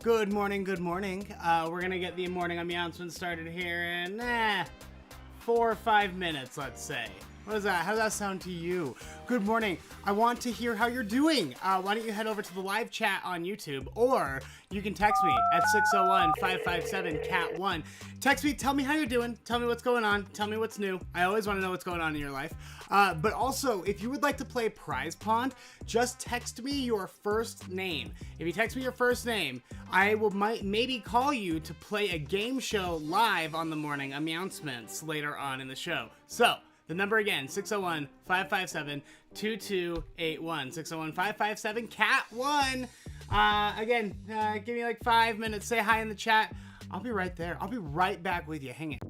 Good morning, good morning. We're gonna get the morning aMEOWncements started here in 4 or 5 minutes, let's say. What is that? How does that sound to you? Good morning. I want to hear how you're doing. Why don't you head over to the live chat on YouTube, or you can text me at 601-557-CAT1. Text me, tell me how you're doing, tell me what's going on, tell me what's new. I always want to know what's going on in your life. But also, if you would like to play Prize Pond, just text me your first name. If you text me your first name, I will maybe call you to play a game show live on the morning aMEOWncements later on in the show. So, the number again, 601-557-2281. 601-557-CAT1. Again, give me like 5 minutes. Say hi in the chat. I'll be right there. I'll be right back with you. Hang it.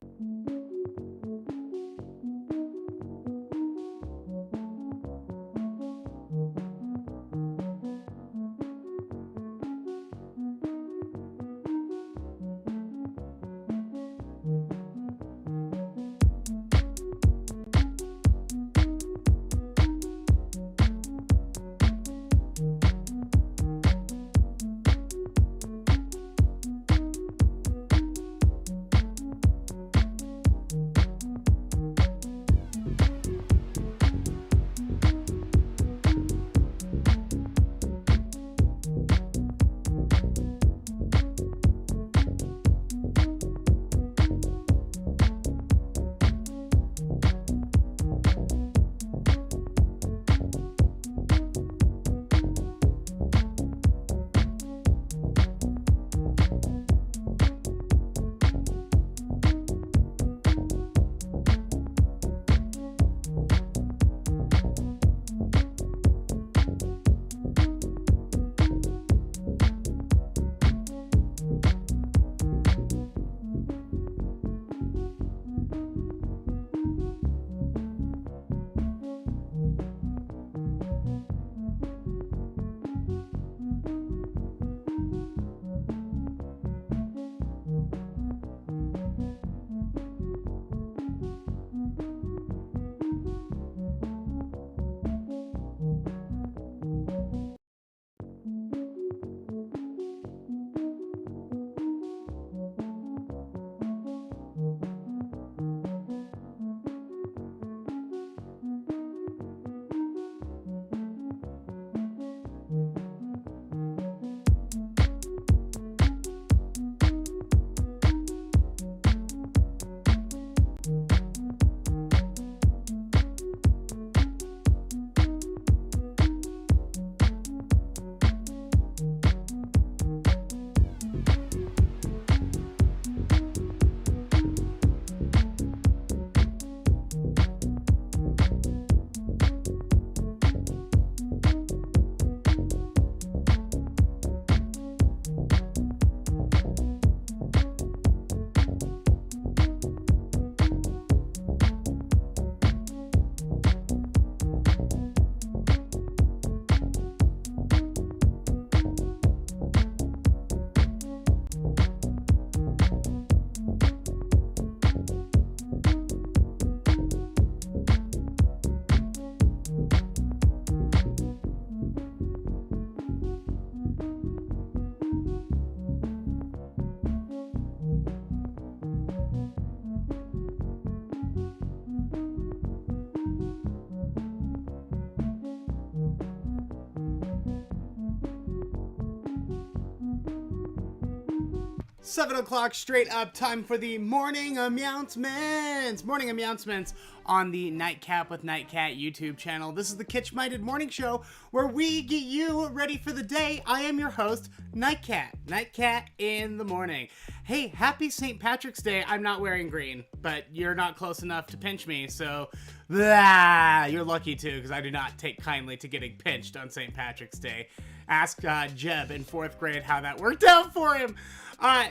Seven o'clock straight up, time for the morning aMEOWncements. Morning aMEOWncements on the Nightcat with Nightcat YouTube channel. This is the kitsch-minded morning show where we get you ready for the day. I am your host, Nightcat. Nightcat in the morning. Hey, happy St. Patrick's Day. I'm not wearing green, but you're not close enough to pinch me, so you're lucky too, because I do not take kindly to getting pinched on St. Patrick's Day. Ask Jeb in 4th grade how that worked out for him.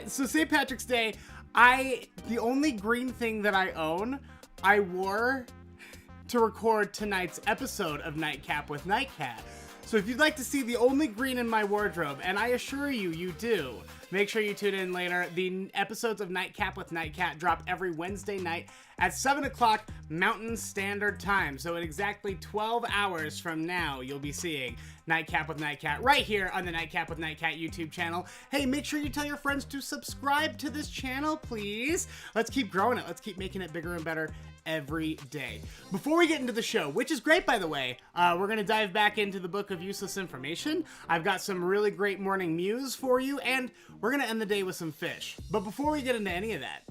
So St. Patrick's Day, the only green thing that I own, I wore to record tonight's episode of Nightcat with Nightcat. So if you'd like to see the only green in my wardrobe, and I assure you, you do, make sure you tune in later. The episodes of Nightcap with Nightcat drop every Wednesday night at 7 o'clock Mountain Standard Time. So in exactly 12 hours from now, you'll be seeing Nightcap with Nightcat right here on the Nightcap with Nightcat YouTube channel. Hey, make sure you tell your friends to subscribe to this channel, please. Let's keep growing it. Let's keep making it bigger and better every day. Before we get into the show, which is great, by the way, we're going to dive back into the book of useless information. I've got some really great morning mews for you, and we're going to end the day with some fish. But before we get into any of that,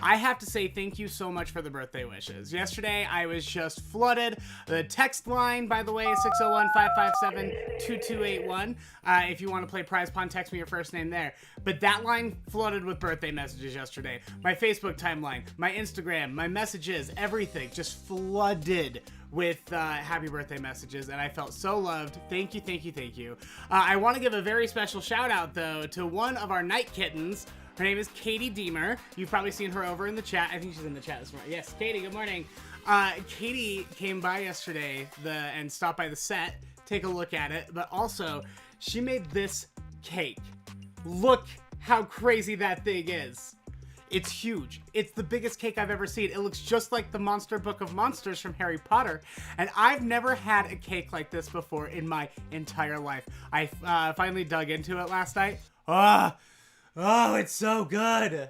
I have to say thank you so much for the birthday wishes. Yesterday, I was just flooded. The text line, by the way, is 601-557-2281. If you want to play Prize Pawn, text me your first name there. But that line flooded with birthday messages yesterday. My Facebook timeline, my Instagram, my messages, everything just flooded with happy birthday messages, and I felt so loved. Thank you, thank you, thank you. I want to give a very special shout out, though, to one of our night kittens. Her name is Katie Deamer. You've probably seen her over in the chat. I think she's in the chat this morning. Yes, Katie, good morning. Katie came by yesterday and stopped by the set, take a look at it, but also she made this cake. Look how crazy that thing is. It's huge. It's the biggest cake I've ever seen. It looks just like the Monster Book of Monsters from Harry Potter, and I've never had a cake like this before in my entire life. I finally dug into it last night. Oh, it's so good.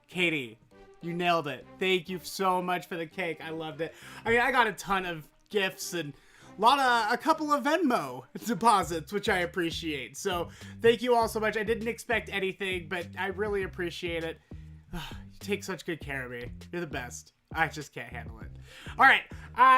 Katie, you nailed it. Thank you so much for the cake. I loved it. I mean, I got a ton of gifts and a couple of Venmo deposits, which I appreciate. So thank you all so much. I didn't expect anything, but I really appreciate it. You take such good care of me. You're the best. I just can't handle it. All right,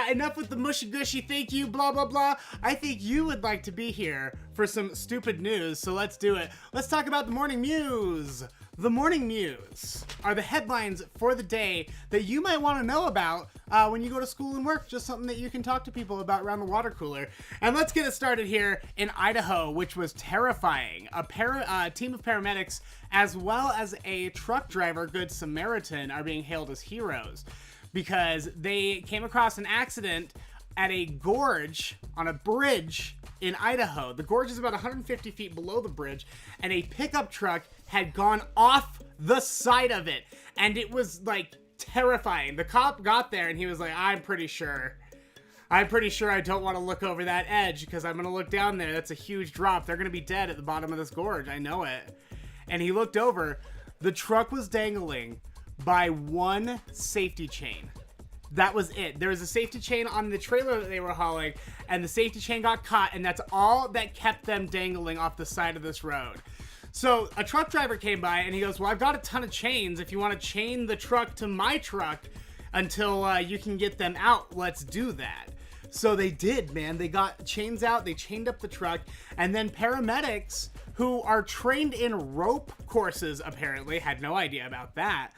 enough with the mushy gushy thank you, blah, blah, blah. I think you would like to be here for some stupid news, so let's do it. Let's talk about the Morning Mews. The Morning Mews are the headlines for the day that you might want to know about when you go to school and work, just something that you can talk to people about around the water cooler. And let's get it started here in Idaho, which was terrifying. A team of paramedics, as well as a truck driver, Good Samaritan, are being hailed as heroes because they came across an accident at a gorge on a bridge in Idaho. The gorge is about 150 feet below the bridge, and a pickup truck had gone off the side of it, and it was like terrifying. The cop got there and he was like, I'm pretty sure I don't want to look over that edge because I'm going to look down there. That's a huge drop. They're going to be dead at the bottom of this gorge. I know it. And he looked over. The truck was dangling by one safety chain. That was it. There was a safety chain on the trailer that they were hauling, and the safety chain got caught, and that's all that kept them dangling off the side of this road. So a truck driver came by, and he goes, well, I've got a ton of chains. If you want to chain the truck to my truck until you can get them out, let's do that. So they did, man. They got chains out, they chained up the truck, and then paramedics who are trained in rope courses, apparently, had no idea about that,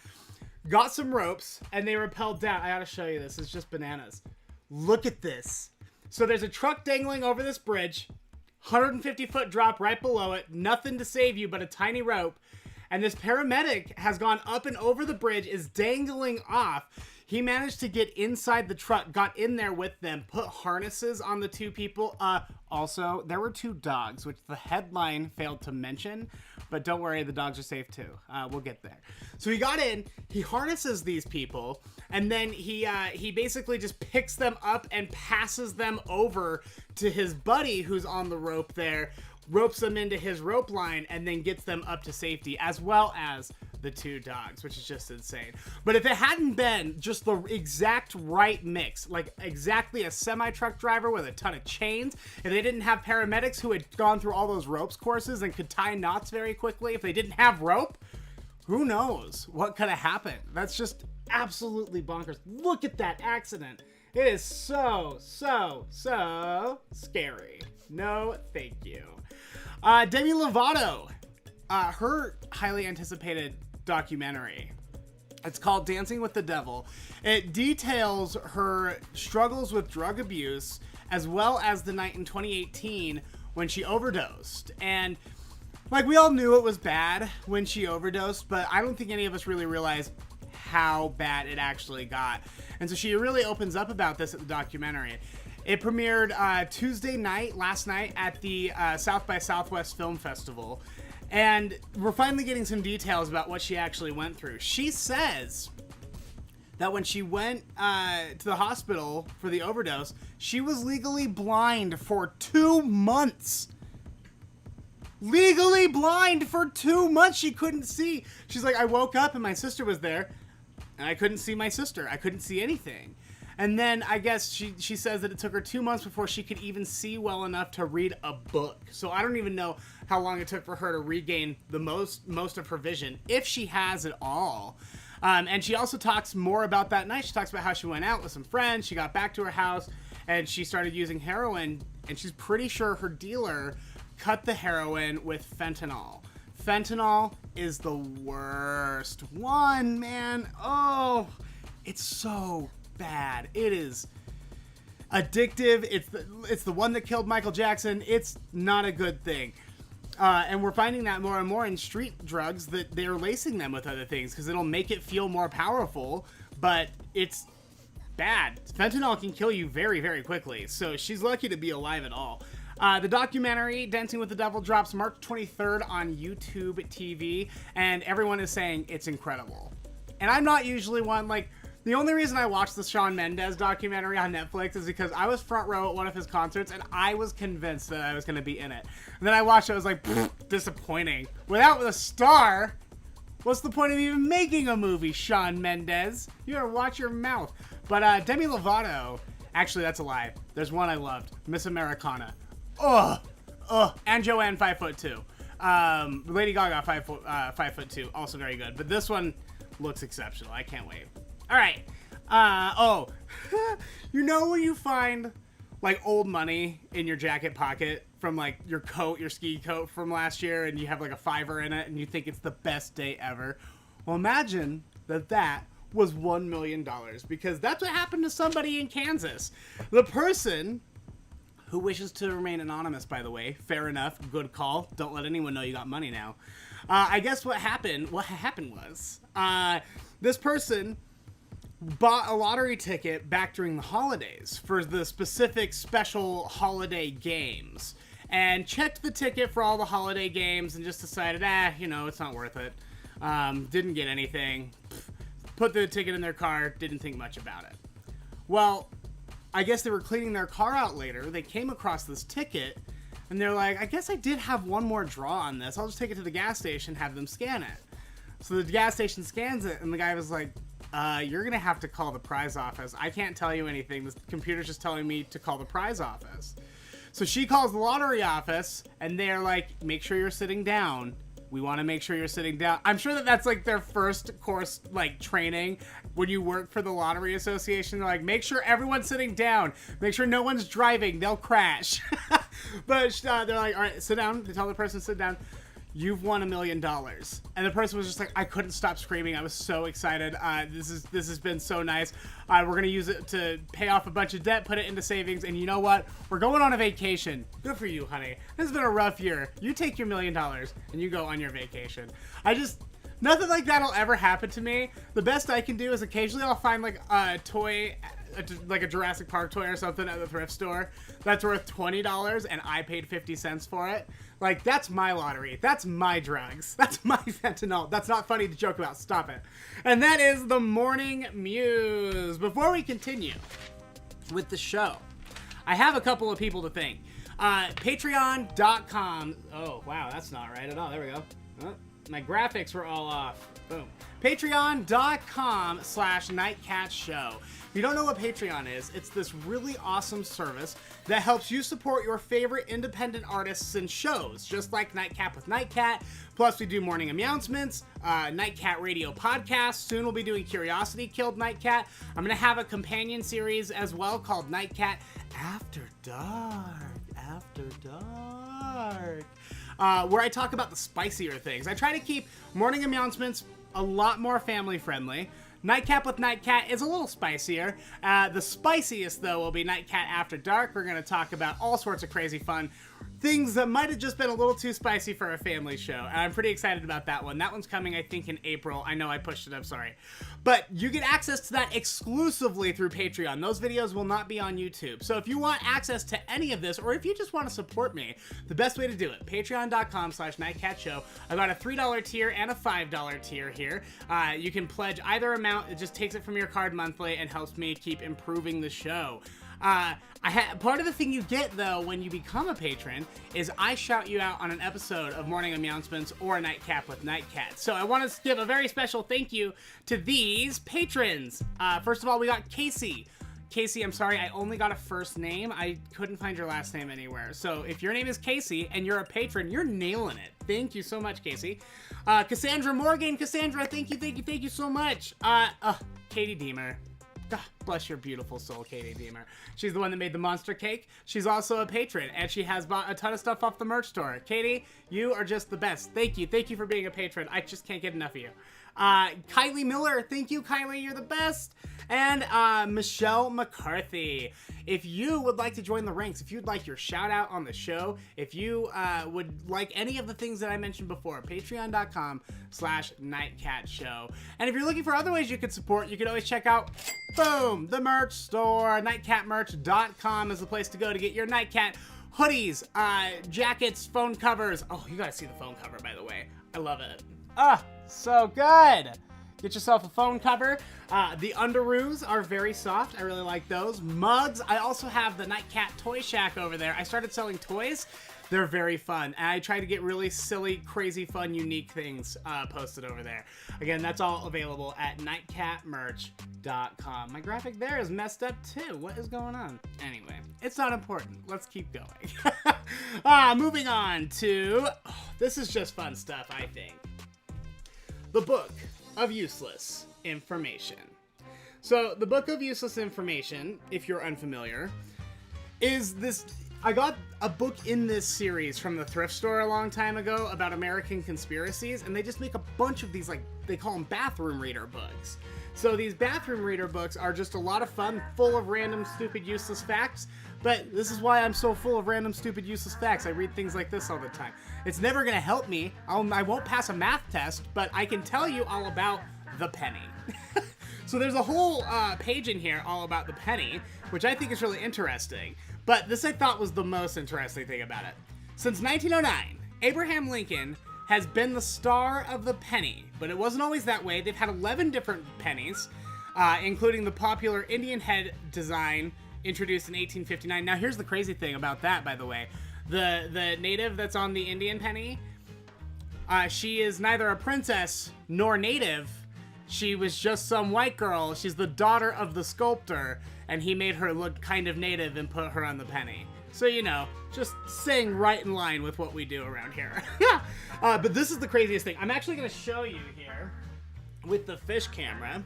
got some ropes, and they rappelled down. I gotta show you this. It's just bananas. Look at this. So there's a truck dangling over this bridge, 150-foot drop right below it, nothing to save you but a tiny rope, and this paramedic has gone up and over the bridge, is dangling off. He managed to get inside the truck, got in there with them, put harnesses on the two people. Also, there were two dogs, which the headline failed to mention, but don't worry, the dogs are safe too. We'll get there. So he got in, he harnesses these people, and then he basically just picks them up and passes them over to his buddy who's on the rope there, ropes them into his rope line, and then gets them up to safety, as well as the two dogs, which is just insane. But if it hadn't been just the exact right mix, like exactly a semi-truck driver with a ton of chains, if they didn't have paramedics who had gone through all those ropes courses and could tie knots very quickly, if they didn't have rope, who knows what could have happened. That's just absolutely bonkers. Look at that accident. It is so scary. No, thank you. Demi Lovato, her highly anticipated documentary. It's called Dancing with the Devil. It details her struggles with drug abuse, as well as the night in 2018 when she overdosed. And like, we all knew it was bad when she overdosed, but I don't think any of us really realized how bad it actually got. And so she really opens up about this at the documentary. It premiered Tuesday night, last night, at the South by Southwest Film Festival. And we're finally getting some details about what she actually went through. She says that when she went to the hospital for the overdose, she was legally blind for 2 months. Legally blind for 2 months. She couldn't see. She's like, I woke up and my sister was there, and I couldn't see my sister. I couldn't see anything. And then I guess she says that it took her 2 months before she could even see well enough to read a book. So I don't even know how long it took for her to regain the most of her vision, if she has it all. And she also talks more about that night. She talks about how she went out with some friends. She got back to her house and she started using heroin. And she's pretty sure her dealer cut the heroin with fentanyl. Fentanyl is the worst one, man. Oh, it's so bad. It is addictive. It's the one that killed Michael Jackson. It's not a good thing. And we're finding that more and more in street drugs, that they're lacing them with other things because it'll make it feel more powerful, but it's bad. Fentanyl can kill you very, very quickly. So she's lucky to be alive at all. The documentary Dancing with the Devil drops March 23rd on YouTube TV, and everyone is saying it's incredible. And I'm not usually one, like, the only reason I watched the Shawn Mendes documentary on Netflix is because I was front row at one of his concerts and I was convinced that I was going to be in it. And then I watched it, I was like, disappointing. Without a star, what's the point of even making a movie, Shawn Mendes? You gotta watch your mouth. But Demi Lovato, actually that's a lie. There's one I loved, Miss Americana. And Joanne 5'2". Lady Gaga 5'2", also very good. But this one looks exceptional. I can't wait. All right. You know when you find like old money in your jacket pocket from like your coat, your ski coat from last year, and you have like a $5 in it and you think it's the best day ever? Well, imagine that was $1 million, because that's what happened to somebody in Kansas. The person, who wishes to remain anonymous, by the way, fair enough, good call. Don't let anyone know you got money now. I guess what happened was this person bought a lottery ticket back during the holidays for the specific special holiday games, and checked the ticket for all the holiday games and just decided, it's not worth it. Didn't get anything. Put the ticket in their car, didn't think much about it. Well, I guess they were cleaning their car out later. They came across this ticket, and they're like, I guess I did have one more draw on this. I'll just take it to the gas station, have them scan it. So the gas station scans it, and the guy was like, you're going to have to call the prize office. I can't tell you anything. The computer's just telling me to call the prize office. So she calls the lottery office, and they're like, make sure you're sitting down. We want to make sure you're sitting down. I'm sure that's like their first course, like training when you work for the Lottery Association. They're like, make sure everyone's sitting down. Make sure no one's driving. They'll crash. But they're like, all right, sit down. They tell the person to sit down. You've won $1 million. And the person was just like, I couldn't stop screaming. I was so excited. This has been so nice. We're going to use it to pay off a bunch of debt, put it into savings. And you know what? We're going on a vacation. Good for you, honey. This has been a rough year. You take your $1 million and you go on your vacation. Nothing like that'll ever happen to me. The best I can do is occasionally I'll find like a toy, like a Jurassic Park toy or something at the thrift store that's worth $20 and I paid 50 cents for it. Like, that's my lottery. That's my drugs. That's my fentanyl. That's not funny to joke about. Stop it. And that is the Morning Mews. Before we continue with the show, I have a couple of people to thank. Patreon.com. Oh, wow, that's not right at all. There we go. Oh, my graphics were all off. Boom. Patreon.com/Nightcat Show. If you don't know what Patreon is, it's this really awesome service that helps you support your favorite independent artists and shows, just like Nightcat with Nightcat. Plus, we do Morning Meowncements, Nightcat Radio Podcast. Soon we'll be doing Curiosity Killed Nightcat. I'm going to have a companion series as well called Nightcat After Dark. After Dark. Where I talk about the spicier things. I try to keep Morning Meowncements a lot more family friendly. Nightcat with Nightcat is a little spicier. The spiciest, though, will be Nightcat After Dark. We're going to talk about all sorts of crazy fun things that might have just been a little too spicy for a family show. And I'm pretty excited about that one. That one's coming, I think, in April. I know I pushed it, I'm sorry. But you get access to that exclusively through Patreon. Those videos will not be on YouTube. So if you want access to any of this, or if you just want to support me, the best way to do it, patreon.com/nightcatshow. I got a $3 tier and a $5 tier here. You can pledge either amount. It just takes it from your card monthly and helps me keep improving the show. Part of the thing you get, though, when you become a patron is I shout you out on an episode of Morning aMEOWncements or a Nightcap with Nightcat. So I want to give a very special thank you to these patrons. First of all, we got Casey. Casey, I'm sorry, I only got a first name. I couldn't find your last name anywhere. So if your name is Casey and you're a patron, you're nailing it. Thank you so much, Casey. Cassandra Morgan. Cassandra, thank you so much. Katie Deamer. God bless your beautiful soul, Katie Deamer. She's the one that made the monster cake. She's also a patron, and she has bought a ton of stuff off the merch store. Katie, you are just the best. Thank you. Thank you for being a patron. I just can't get enough of you. Kylie Miller, thank you, Kylie. You're the best. And Michelle McCarthy. If you would like to join the ranks, if you'd like your shout out on the show, if you would like any of the things that I mentioned before, patreon.com/nightcatshow. And if you're looking for other ways you could support, you can always check out, boom, the merch store. Nightcatmerch.com is the place to go to get your Nightcat hoodies, jackets, phone covers. Oh, you gotta see the phone cover, by the way. I love it. So good. Get yourself a phone cover. The underoos are very soft. I really like those. Mugs. I also have the Nightcat Toy Shack over there. I started selling toys. They're very fun. And I try to get really silly, crazy, fun, unique things posted over there. Again, that's all available at nightcatmerch.com. My graphic there is messed up too. What is going on? Anyway, it's not important. Let's keep going. Moving on to... this is just fun stuff, I think. The Book of Useless Information. So, the Book of Useless Information, if you're unfamiliar, is this... I got a book in this series from the thrift store a long time ago about American conspiracies, and they just make a bunch of these, like, they call them bathroom reader books. So these bathroom reader books are just a lot of fun, full of random, stupid, useless facts. But this is why I'm so full of random, stupid, useless facts. I read things like this all the time. It's never going to help me. I won't pass a math test, but I can tell you all about the penny. So there's a whole page in here all about the penny, which I think is really interesting. But this I thought was the most interesting thing about it. Since 1909, Abraham Lincoln has been the star of the penny, but it wasn't always that way. They've had 11 different pennies, including the popular Indian head design introduced in 1859. Now, here's the crazy thing about that, by the way. The native that's on the Indian penny, she is neither a princess nor native. She was just some white girl. She's the daughter of the sculptor, and he made her look kind of native and put her on the penny. So, you know, just staying right in line with what we do around here. But this is the craziest thing. I'm actually going to show you here with the fish camera.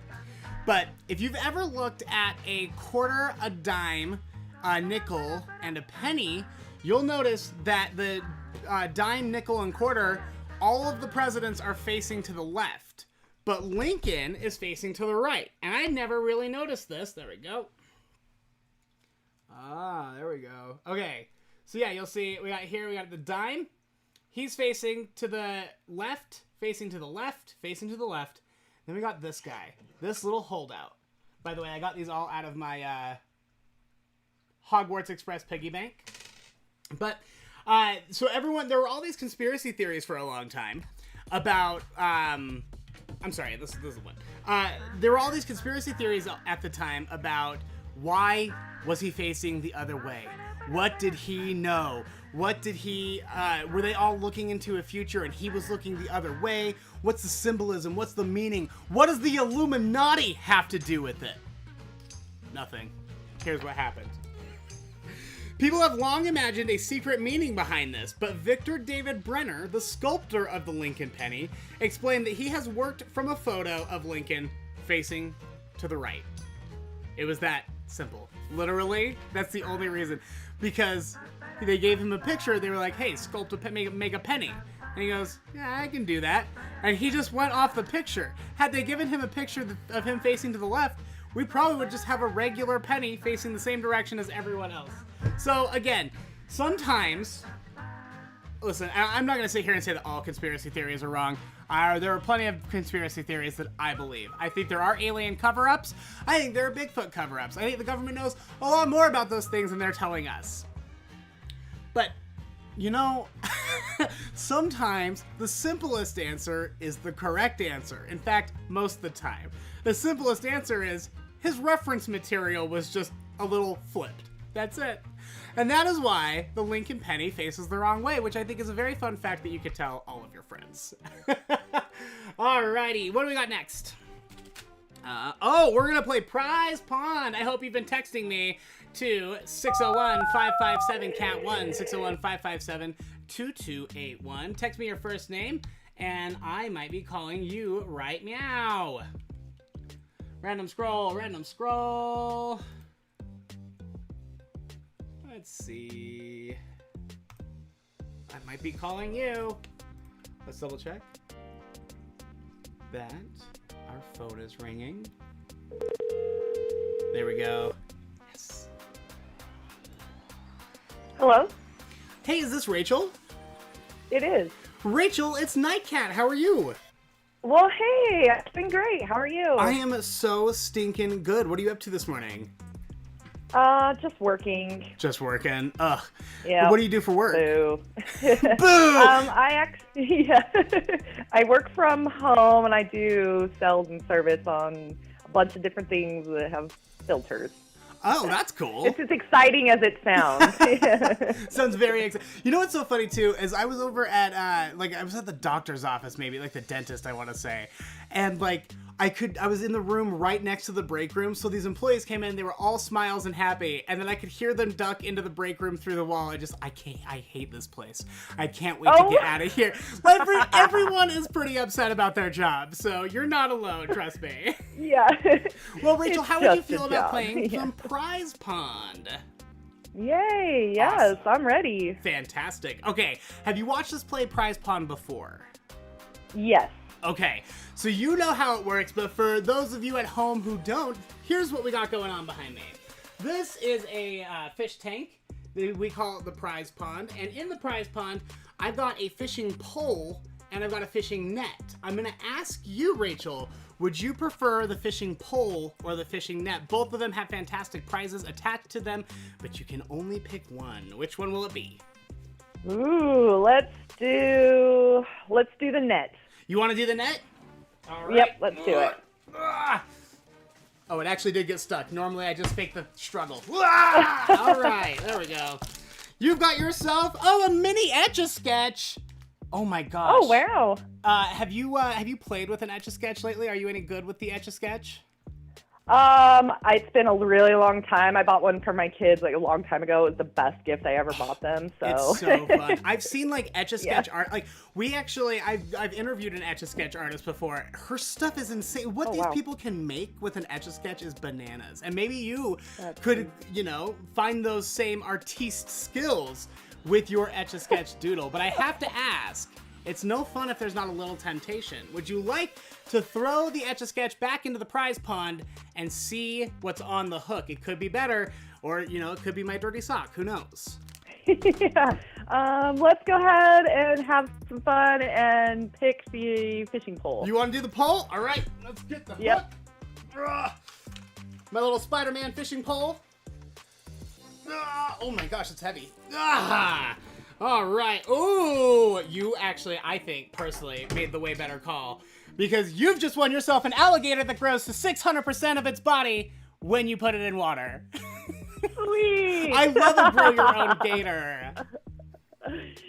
But if you've ever looked at a quarter, a dime, a nickel, and a penny, you'll notice that the dime, nickel, and quarter, all of the presidents are facing to the left. But Lincoln is facing to the right. And I never really noticed this. There we go. There we go. Okay. So yeah, you'll see we got the dime. He's facing to the left, facing to the left, facing to the left. Then we got this guy, this little holdout. By the way, I got these all out of my Hogwarts Express piggy bank. But so there were all these conspiracy theories for a long time about I'm sorry, this is the one. There were all these conspiracy theories at the time about why was he facing the other way? What did he know? What did he, were they all looking into a future and he was looking the other way? What's the symbolism? What's the meaning? What does the Illuminati have to do with it? Nothing. Here's what happened. People have long imagined a secret meaning behind this, but Victor David Brenner, the sculptor of the Lincoln penny, explained that he has worked from a photo of Lincoln facing to the right. It was that simple. Literally, that's the only reason. Because they gave him a picture, they were like, hey, sculpt make a penny. And he goes, yeah, I can do that. And he just went off the picture. Had they given him a picture of him facing to the left, we probably would just have a regular penny facing the same direction as everyone else. So again, sometimes listen, I'm not going to sit here and say that all conspiracy theories are wrong. There are plenty of conspiracy theories that I believe. I think there are alien cover-ups. I think there are Bigfoot cover-ups. I think the government knows a lot more about those things than they're telling us. But, you know, sometimes the simplest answer is the correct answer. In fact, most of the time. The simplest answer is his reference material was just a little flipped. That's it. And that is why the Lincoln penny faces the wrong way, which I think is a very fun fact that you could tell all of your friends. Alrighty, what do we got next? We're going to play Prize Pond. I hope you've been texting me to 601-557-CAT1, 601-557-2281. Text me your first name, and I might be calling you right meow. Random scroll. Let's see. I might be calling you. Let's double check. That our phone is ringing. There we go. Yes. Hello? Hey, is this Rachel? It is. Rachel, it's Nightcat. How are you? Well, hey, it's been great. How are you? I am so stinking good. What are you up to this morning? Just working. Just working. Ugh. Yeah. What do you do for work? Boo. Boo! I work from home and I do sales and service on a bunch of different things that have filters. Oh, that's cool. It's as exciting as it sounds. Sounds very exciting. You know what's so funny too is I was over at I was at the doctor's office, maybe like the dentist, I want to say, and like I was in the room right next to the break room, so these employees came in, they were all smiles and happy, and then I could hear them duck into the break room through the wall. I hate this place. I can't wait to get out of here. Everyone is pretty upset about their job, so you're not alone, trust me. Yeah. Well, Rachel, how would you feel about playing some Prize Pond? Yay, yes, awesome. I'm ready. Fantastic. Okay, have you watched us play Prize Pond before? Yes. Okay, so you know how it works, but for those of you at home who don't, here's what we got going on behind me. This is a fish tank. We call it the Prize Pond, and in the Prize Pond, I've got a fishing pole and I've got a fishing net. I'm gonna ask you, Rachel, would you prefer the fishing pole or the fishing net? Both of them have fantastic prizes attached to them, but you can only pick one. Which one will it be? Ooh, let's do the net. You want to do the net? All right. Yep, let's do it. Oh, it actually did get stuck. Normally, I just fake the struggle. All right, there we go. You've got yourself, a mini Etch-a-Sketch. Oh my gosh. Oh wow. Have you played with an Etch-a-Sketch lately? Are you any good with the Etch-a-Sketch? It's been a really long time. I bought one for my kids like a long time ago. It was the best gift I ever bought them. So it's so fun. I've seen like Etch-a-Sketch art. Like I've interviewed an Etch-a-Sketch artist before. Her stuff is insane. What these people can make with an Etch-a-Sketch is bananas. And maybe you could, find those same artiste skills with your Etch-a-Sketch doodle. But I have to ask, it's no fun if there's not a little temptation. Would you like to throw the Etch-a-Sketch back into the prize pond and see what's on the hook? It could be better, or, it could be my dirty sock. Who knows? Yeah. Let's go ahead and have some fun and pick the fishing pole. You want to do the pole? All right, let's get the hook. Ugh. My little Spider-Man fishing pole. Oh my gosh, it's heavy. All right. Ooh, you actually, I think, personally, made the way better call. Because you've just won yourself an alligator that grows to 600% of its body when you put it in water. Sweet. I love a grow your own gator.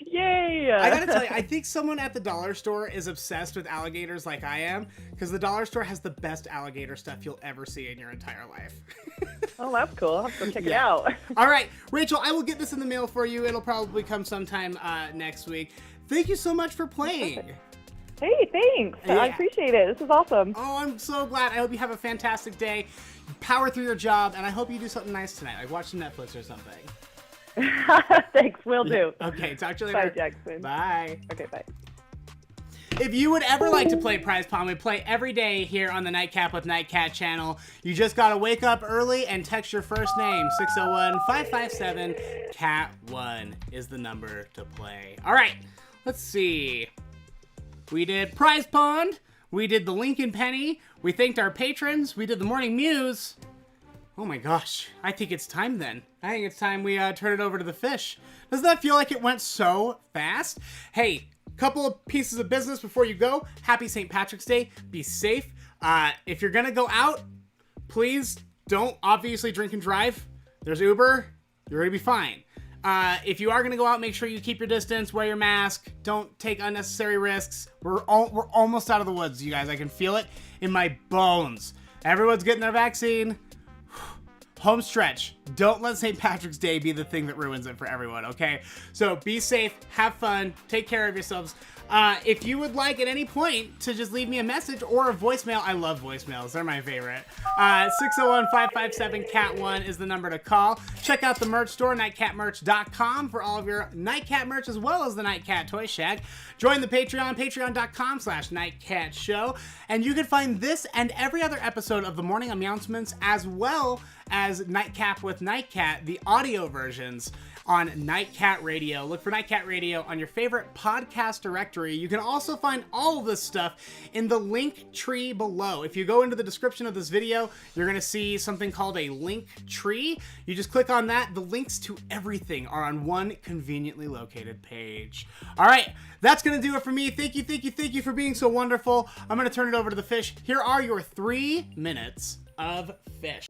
Yay. I gotta tell you, I think someone at the dollar store is obsessed with alligators like I am, because the dollar store has the best alligator stuff you'll ever see in your entire life. Oh, that's cool. I'll have to go check it out. All right, Rachel, I will get this in the mail for you. It'll probably come sometime next week. Thank you so much for playing. Hey, thanks. Yeah. I appreciate it. This is awesome. Oh, I'm so glad. I hope you have a fantastic day. Power through your job, and I hope you do something nice tonight, like watch Netflix or something. Thanks, will do. Okay, talk to you later. Bye, Jackson. Bye. Okay, bye. If you would ever like to play Prize Pond, we play every day here on the Nightcap with Nightcat channel. You just gotta wake up early and text your first name. 601-557-CAT1 is the number to play. All right, let's see. We did Prize Pond. We did the Lincoln Penny. We thanked our patrons. We did the Morning Mews. Oh my gosh, I think it's time then. I think it's time we turn it over to the fish. Doesn't that feel like it went so fast? Hey, couple of pieces of business before you go. Happy St. Patrick's Day. Be safe. If you're gonna go out, please don't obviously drink and drive. There's Uber. You're gonna be fine. If you are gonna go out, make sure you keep your distance, wear your mask, don't take unnecessary risks. We're almost out of the woods, you guys. I can feel it in my bones. Everyone's getting their vaccine. Home stretch. Don't let St. Patrick's Day be the thing that ruins it for everyone, okay? So be safe, have fun, take care of yourselves. If you would like at any point to just leave me a message or a voicemail, I love voicemails, they're my favorite. 601-557-CAT1 is the number to call. Check out the merch store, nightcatmerch.com, for all of your Nightcat merch as well as the Nightcat Toy Shack. Join the Patreon, patreon.com/nightcatshow, and you can find this and every other episode of the Morning AMEOWncements as well as Nightcap with Nightcat, the audio versions, on Nightcat Radio. Look for Nightcat Radio on your favorite podcast directory. You can also find all of this stuff in the link tree below. If you go into the description of this video, you're going to see something called a link tree. You just click on that. The links to everything are on one conveniently located page. All right, that's going to do it for me. Thank you for being so wonderful. I'm going to turn it over to the fish. Here are your 3 minutes of fish.